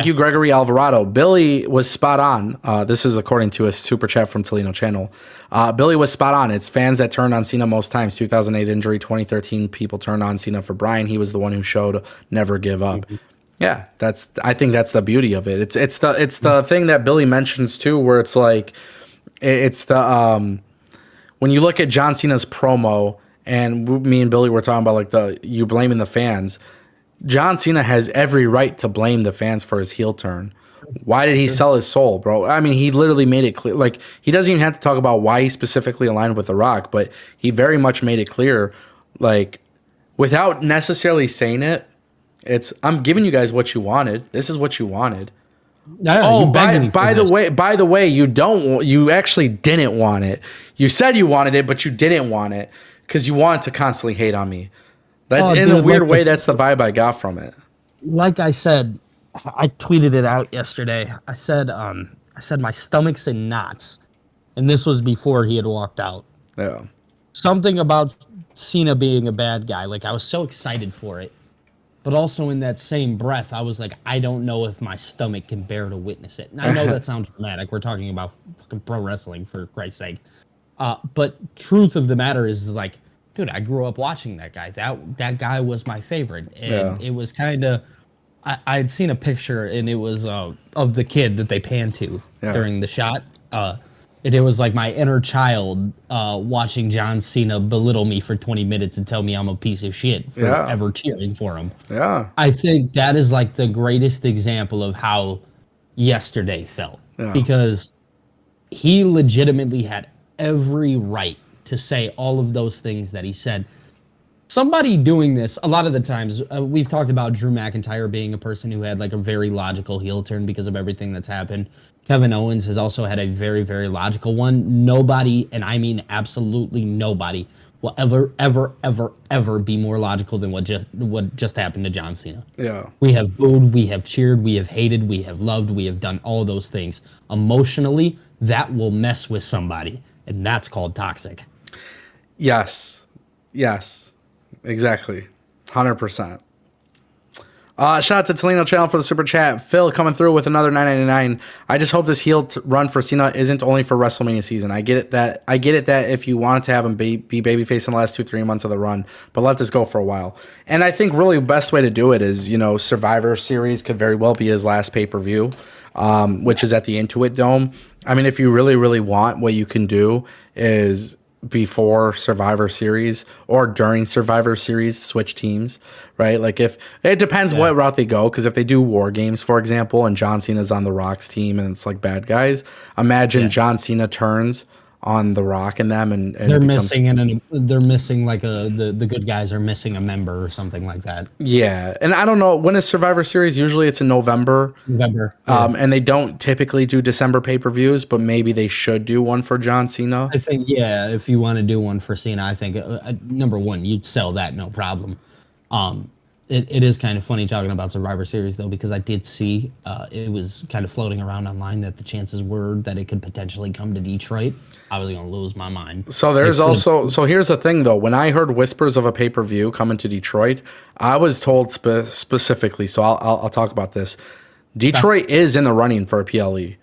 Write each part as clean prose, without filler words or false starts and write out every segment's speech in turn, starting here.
Thank you, Gregory Alvarado. Billy was spot on. This is according to a super chat from Tolino Channel. Billy was spot on. It's fans that turned on Cena most times. 2008 injury, 2013 people turned on Cena for Bryan. He was the one who showed never give up. Yeah, I think that's the beauty of it. It's the thing that Billy mentions too, where it's like it's the when you look at John Cena's promo, and me and Billy were talking about like you blaming the fans. John Cena has every right to blame the fans for his heel turn. Why did he sell his soul, bro? I mean, he literally made it clear. Like, he doesn't even have to talk about why he specifically aligned with The Rock, but he very much made it clear, like, without necessarily saying it, I'm giving you guys what you wanted. This is what you wanted. No, by the way, you actually didn't want it. You said you wanted it, but you didn't want it because you wanted to constantly hate on me. That's in a weird way. That's the vibe I got from it. Like I said, I tweeted it out yesterday. I said my stomach's in knots, and this was before he had walked out. Yeah. Something about Cena being a bad guy. Like, I was so excited for it, but also in that same breath, I was like, I don't know if my stomach can bear to witness it. And I know that sounds dramatic. We're talking about fucking pro wrestling, for Christ's sake. But truth of the matter is like, dude, I grew up watching that guy. That guy was my favorite. And it was kind of, I had seen a picture, and it was of the kid that they panned to during the shot. And it was like my inner child watching John Cena belittle me for 20 minutes and tell me I'm a piece of shit for ever cheering for him. Yeah. I think that is like the greatest example of how yesterday felt. Yeah. Because he legitimately had every right to say all of those things that he said. Somebody doing this, a lot of the times, we've talked about Drew McIntyre being a person who had like a very logical heel turn because of everything that's happened. Kevin Owens has also had a very, very logical one. Nobody, and I mean absolutely nobody, will ever be more logical than what just happened to John Cena. Yeah. We have booed, we have cheered, we have hated, we have loved, we have done all those things. Emotionally, that will mess with somebody, and that's called toxic. Yes. Exactly. 100%. Shout out to Tolino Channel for the super chat. Phil coming through with another $9.99. I just hope this heel run for Cena isn't only for WrestleMania season. I get it that if you wanted to have him be babyface in the last 2-3 months of the run, but let this go for a while. And I think really the best way to do it is, Survivor Series could very well be his last pay-per-view, which is at the Intuit Dome. I mean, if you really, really want, what you can do is before Survivor Series or during Survivor Series, switch teams, right? Like, if it depends what route they go, because if they do War Games, for example, and John Cena's on The Rock's team and it's like bad guys, imagine John Cena turns on The Rock and them, and they're missing like the good guys are missing a member or something like that. Yeah, and I don't know, when is Survivor Series? Usually it's in November. And they don't typically do December pay-per-views, but maybe they should do one for John Cena. I think if you want to do one for Cena, I think number one, you'd sell that no problem. It is kind of funny talking about Survivor Series, though, because I did see it was kind of floating around online that the chances were that it could potentially come to Detroit. I was going to lose my mind. So here's the thing, though. When I heard whispers of a pay-per-view coming to Detroit, I was told specifically, so I'll talk about this. Detroit is in the running for a PLE.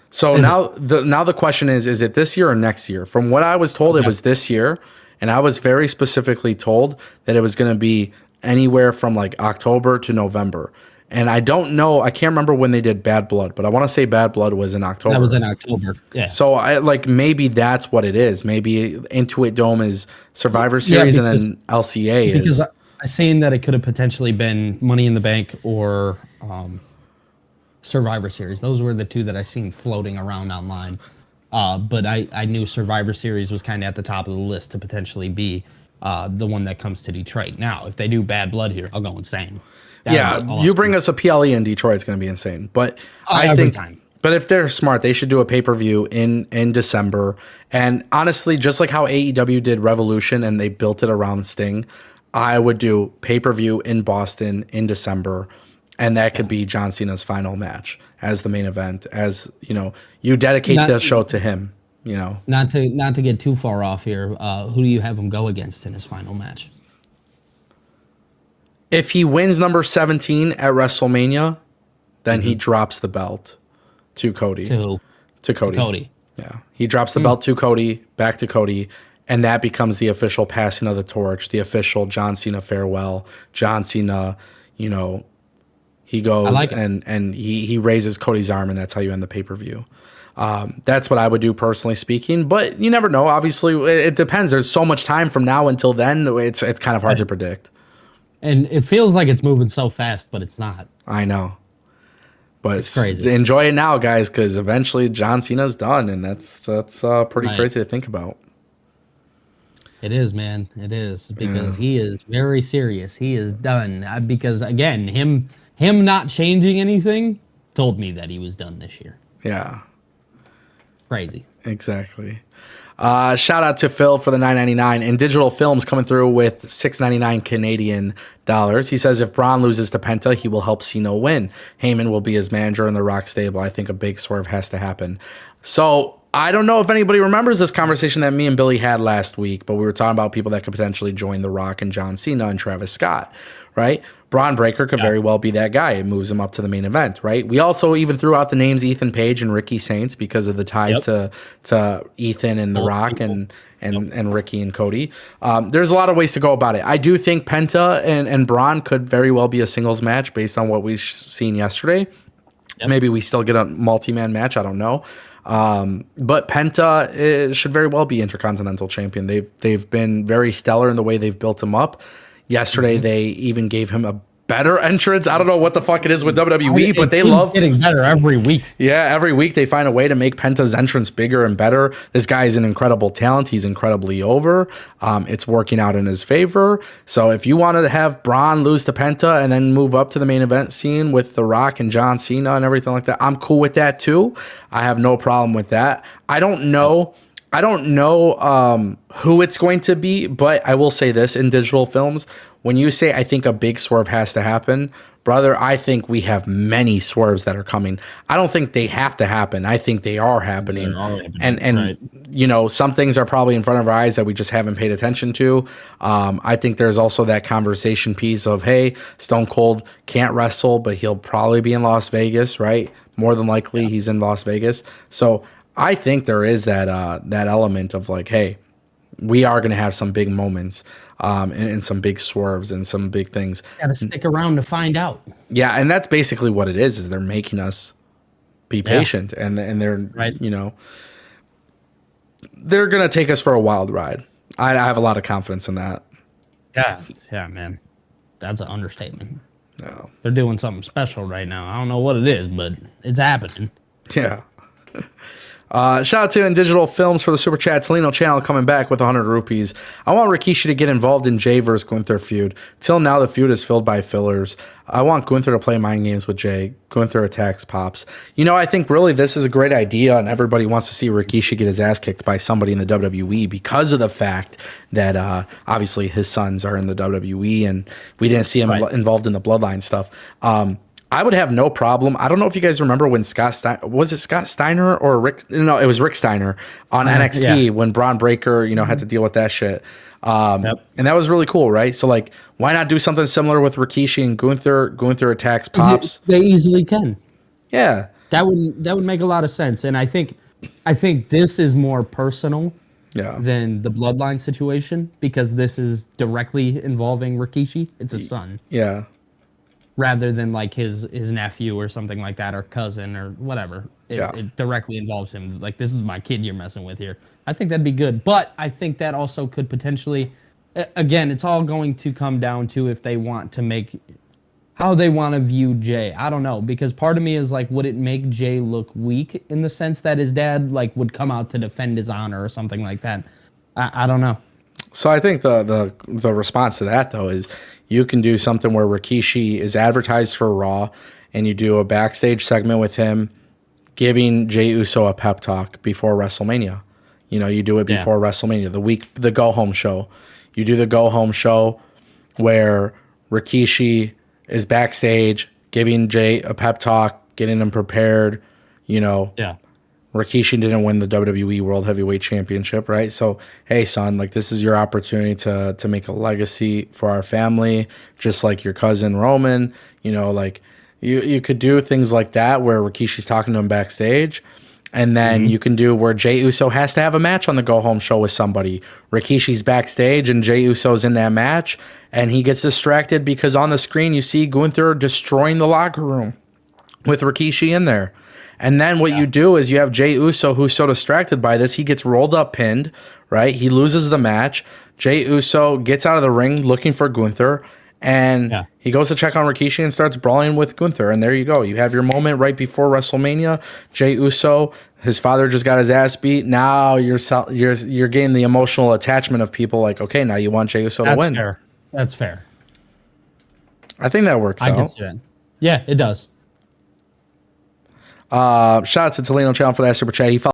So now the question is it this year or next year? From what I was told, it was this year, and I was very specifically told that it was going to be anywhere from like October to November. And I don't know, I can't remember when they did Bad Blood, but I want to say Bad Blood was in October. That was in October, yeah. So maybe that's what it is. Maybe Intuit Dome is Survivor Series, and then LCA is. Because I seen that it could have potentially been Money in the Bank or Survivor Series. Those were the two that I seen floating around online. But I knew Survivor Series was kind of at the top of the list to potentially be the one that comes to Detroit. Now, if they do Bad Blood here, I'll go insane. Awesome. You bring us a PLE in Detroit, it's going to be insane. But I think, but if they're smart, they should do a pay-per-view in December. And honestly, just like how AEW did Revolution and they built it around Sting, I would do pay-per-view in Boston in December, and that could be John Cena's final match as the main event. As you dedicate the show to him. Not to get too far off here. Who do you have him go against in his final match? If he wins number 17 at WrestleMania, then he drops the belt to Cody. To Cody. Yeah. He drops the belt to Cody, back to Cody, and that becomes the official passing of the torch, the official John Cena farewell. John Cena, you know, he goes and he raises Cody's arm, and that's how you end the pay-per-view. That's what I would do personally speaking, but you never know. Obviously, it depends. There's so much time from now until then. It's kind of hard to predict. And it feels like it's moving so fast, but it's not. I know. But it's crazy. Enjoy it now, guys, because eventually John Cena's done, and that's pretty crazy to think about. It is, man. It is, because he is very serious. He is done. Because again, him not changing anything told me that he was done this year. Yeah. Crazy. Exactly. Shout out to Phil for the $9.99 and Digital Films coming through with $6.99 Canadian dollars. He says if Braun loses to Penta, he will help Cena win. Heyman will be his manager in the Rock stable. I think a big swerve has to happen. So I don't know if anybody remembers this conversation that me and Billy had last week, but we were talking about people that could potentially join The Rock and John Cena and Travis Scott, right? Braun Breaker could very well be that guy. It moves him up to the main event, right? We also even threw out the names Ethan Page and Ricky Saints because of the ties to Ethan and The Rock and Ricky and Cody. There's a lot of ways to go about it. I do think Penta and Braun could very well be a singles match based on what we've seen yesterday. Yep. Maybe we still get a multi-man match. I don't know. But Penta should very well be Intercontinental Champion. They've been very stellar in the way they've built him up. Yesterday, they even gave him a better entrance. I don't know what the fuck it is with WWE, but they love getting better every week. Yeah, every week they find a way to make Penta's entrance bigger and better. This guy is an incredible talent. He's incredibly over. It's working out in his favor. So if you wanted to have Braun lose to Penta and then move up to the main event scene with The Rock and John Cena and everything like that, I'm cool with that too. I have no problem with that. I don't know who it's going to be, but I will say this in Digital Films. When you say I think a big swerve has to happen, brother, I think we have many swerves that are coming. I don't think they have to happen. I think they are happening. And you know, some things are probably in front of our eyes that we just haven't paid attention to. I think there's also that conversation piece of, hey, Stone Cold can't wrestle, but he'll probably be in Las Vegas, right? More than likely he's in Las Vegas. So I think there is that element of like, hey, we are going to have some big moments and some big swerves and some big things. Got to stick around to find out. Yeah, and that's basically what it is they're making us be patient, and they're, you know, they're going to take us for a wild ride. I have a lot of confidence in that. Yeah, man. That's an understatement. No. They're doing something special right now. I don't know what it is, but it's happening. Yeah. Shout out to In Digital Films for the Super Chat. Toledo Channel coming back with 100 rupees. I want Rikishi to get involved in Jay versus Gunther feud. Till now, the feud is filled by fillers. I want Gunther to play mind games with Jay. Gunther attacks Pops. You know, I think really this is a great idea, and everybody wants to see Rikishi get his ass kicked by somebody in the WWE because of the fact that obviously his sons are in the WWE, and we didn't see him involved in the Bloodline stuff. I would have no problem. I don't know if you guys remember when Scott Steiner or Rick? No, it was Rick Steiner on NXT when Braun Breaker, you know, had to deal with that shit. And that was really cool, right? So like, why not do something similar with Rikishi and Gunther? Gunther attacks Pops. They easily can. Yeah, that would make a lot of sense. And I think this is more personal than the Bloodline situation because this is directly involving Rikishi. It's a son. Yeah. Rather than like his nephew or something like that, or cousin or whatever. It directly involves him. Like, this is my kid you're messing with here. I think that'd be good. But I think that also could potentially, again, it's all going to come down to if they want to make, how they want to view Jay. I don't know, because part of me is like, would it make Jay look weak in the sense that his dad like would come out to defend his honor or something like that? I don't know. So I think the response to that though is you can do something where Rikishi is advertised for Raw, and you do a backstage segment with him giving Jey Uso a pep talk before WrestleMania. You know, you do it before WrestleMania, the go home show. You do the go home show where Rikishi is backstage giving Jay a pep talk, getting him prepared. You know, Rikishi didn't win the WWE World Heavyweight Championship, right? So, hey, son, like, this is your opportunity to make a legacy for our family, just like your cousin Roman. You know, like, You could do things like that where Rikishi's talking to him backstage. And then you can do where Jey Uso has to have a match on the go home show with somebody. Rikishi's backstage and Jey Uso's in that match, and he gets distracted because on the screen you see Gunther destroying the locker room with Rikishi in there. And then what you do is you have Jey Uso, who's so distracted by this, he gets rolled up, pinned, right? He loses the match. Jey Uso gets out of the ring looking for Gunther, and he goes to check on Rikishi and starts brawling with Gunther. And there you go. You have your moment right before WrestleMania. Jey Uso, his father just got his ass beat. Now you're getting the emotional attachment of people like, okay, now you want Jey Uso to win. Fair. That's fair. I think that works out. I can see that. Yeah, it does. Shout out to Toledo Channel for that super chat. He